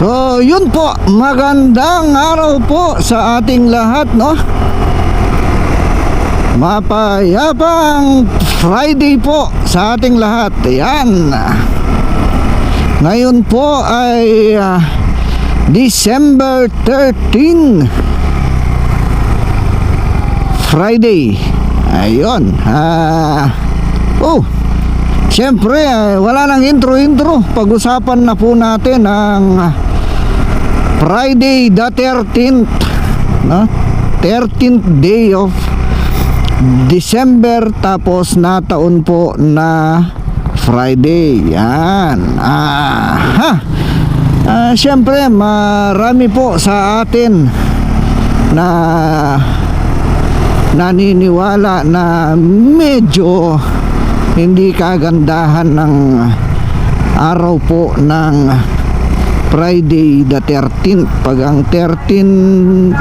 So yun po, magandang araw po sa ating lahat, no? Mapayapang Friday po sa ating lahat. Ayan. Ngayon po ay December 13, Friday. Ayun. Siyempre, wala nang intro. Pag-usapan na po natin ang Friday the 13th, no? 13th day of December, tapos na taon po na Friday. Yan. Siyempre, marami po sa atin na naniniwala na medyo hindi kagandahan ng araw po ng Friday the 13th. Pag ang 13th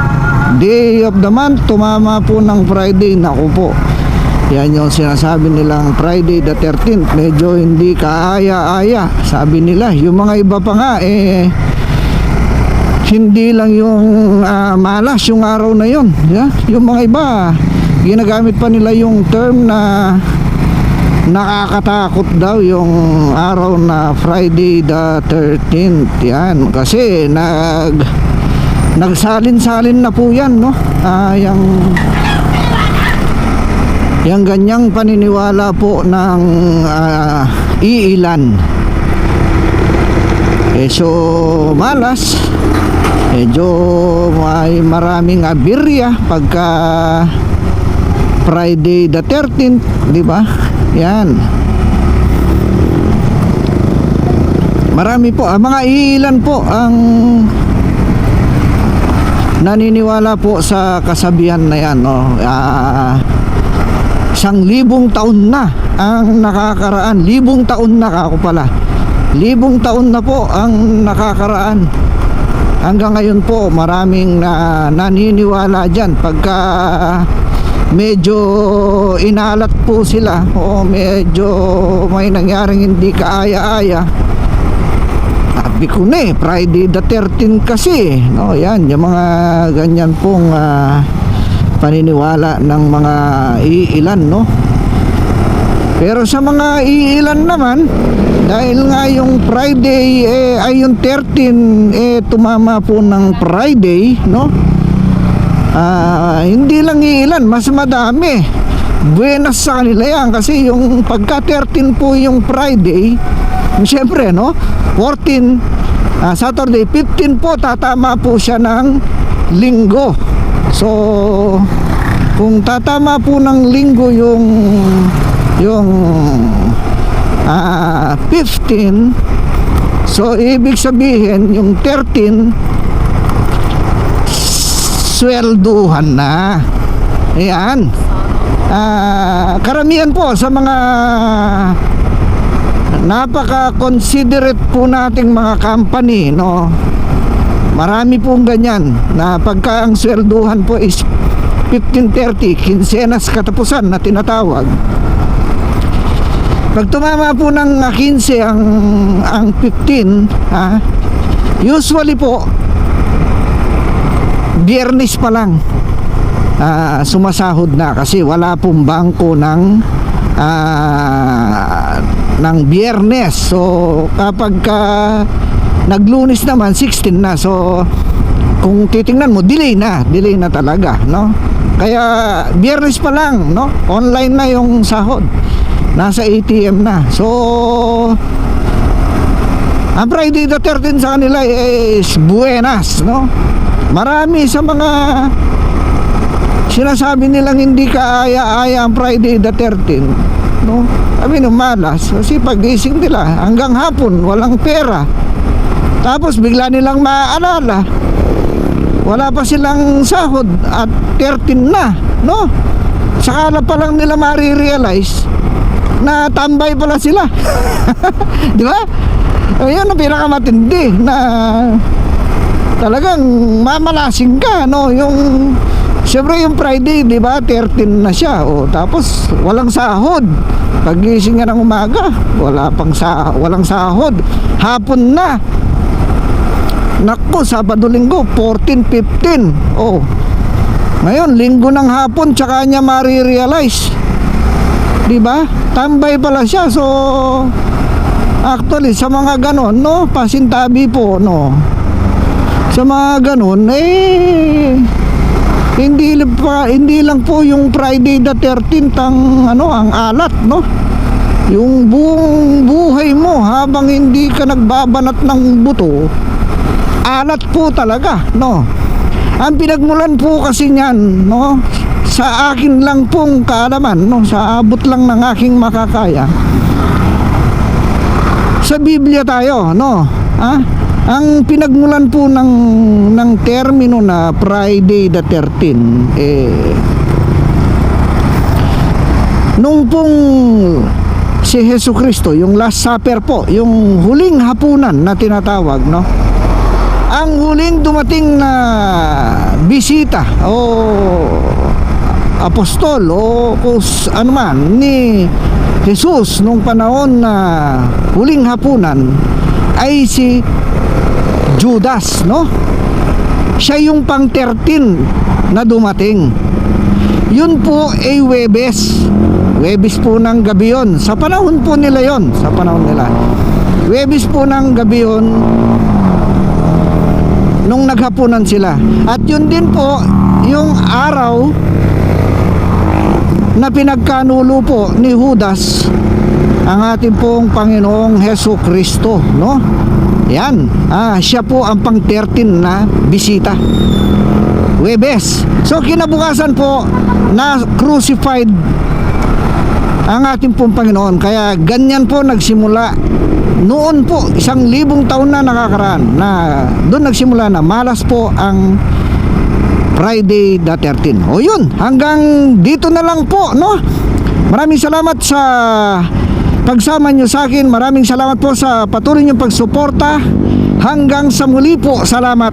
day of the month tumama po ng Friday, naku po, yan yung sinasabi nilang Friday the 13th, medyo hindi kaaya-aya. Sabi nila, yung mga iba pa nga hindi lang yung malas yung araw na yun, yeah? Yung mga iba ginagamit pa nila yung term na nakakatakot daw yung araw na Friday the 13th. Yan, kasi nagsalin-salin na po yan, no? Yung ganyang paniniwala po ng iilan. So malas, medyo may maraming abirya pagka Friday the 13th, di ba? Yan. Marami po, mga iilan po ang naniniwala po sa kasabihan na yan, no? 1,000 taon na ang nakakaraan. 1,000 taon na ako pala. 1,000 taon na po ang nakakaraan. Hanggang ngayon po maraming naniniwala dyan. Pagka medyo inalat po sila o medyo may nangyaring hindi kaaya-aya, sabi ko na Friday the 13th kasi, no? Yan, yung mga ganyan pong paniniwala ng mga iilan, no? Pero sa mga iilan naman, dahil nga yung Friday ay yung 13 tumama po ng Friday, no? Hindi lang iilan, mas madami. Buenas sa kanila yan, kasi yung pagka 13 po yung Friday, siyempre, no? 14 Saturday, 15 po tatama po siya ng linggo. So kung tatama po ng linggo yung 15, so ibig sabihin yung 13 swelduhan na. Ayan. Karamihan po sa mga napaka-considerate po nating mga company, no? Marami pong ganyan na pagka ang swelduhan po is 15:30, kinsenas katapusan na tinatawag. Pag tumama po ng 15 ang 15, usually po Biyernes pa lang sumasahod na, kasi wala pong bangko ng Biyernes. So kapag naglunes naman 16 na, so kung titingnan mo delay na talaga, no? Kaya Biyernes pa lang, no? Online na yung sahod, nasa ATM na. So ang Friday the 13th sa kanila is buenas, no? Marami sa mga sinasabi nilang hindi kaaya-aya ang Friday the 13th, no? Sabi nung malas, kasi pag-gising nila hanggang hapon walang pera, tapos bigla nilang maaalala wala pa silang sahod at 13 na, no? Saka pa lang nila marirealize na tambay pala sila. Di ba? Ayun ang pinakamatindi, na talagang mamalasing ka, no? Yung siyempre yung Friday, di ba, 13 na siya, tapos walang sahod. Pagising nga ng umaga, walang sahod. Hapon na, Nako, Sabado Linggo 14, 15. Oh. Ngayon, Linggo ng hapon tsaka niya marirealize. 'Di ba? Tambay pala siya. So actually sa mga ganon, no, pasintabi po, no. Sa mga ganon, hindi lang po yung Friday the 13th ang ang alat, no. Yung buong buhay mo habang hindi ka nagbabanat ng buto, alat po talaga, no. Ang pinagmulan po kasi niyan, no, sa akin lang pong kaalaman, no, sa abot lang ng aking makakaya. Sa Biblia tayo, no. Ang pinagmulan po ng termino na Friday the 13th, nung pong si Jesucristo, yung Last Supper po, yung huling hapunan na tinatawag, no. Ang huling dumating na bisita o apostol o ano man ni Jesus nung panahon na huling hapunan ay si Judas, no? Siya yung pang 13 na dumating. Yun po ay Huwebes po ng gabi yun. Sa panahon po nila yon, sa panahon nila. Huwebes po ng gabi yun nung naghapunan sila. At yun din po yung araw na pinagkanulo po ni Judas ang ating pong Panginoong Jesucristo, no? Yan, siya po ang pang 13 na bisita, Huwebes. So kinabukasan po na crucified ang ating pong Panginoon. Kaya ganyan po nagsimula noon po, 1,000 taon na nakakaraan, na doon nagsimula na malas po ang Friday the 13th. O yun, hanggang dito na lang po, no? Maraming salamat sa pagsama nyo sa akin. Maraming salamat po sa patuloy nyong pagsuporta. Hanggang sa muli po, salamat.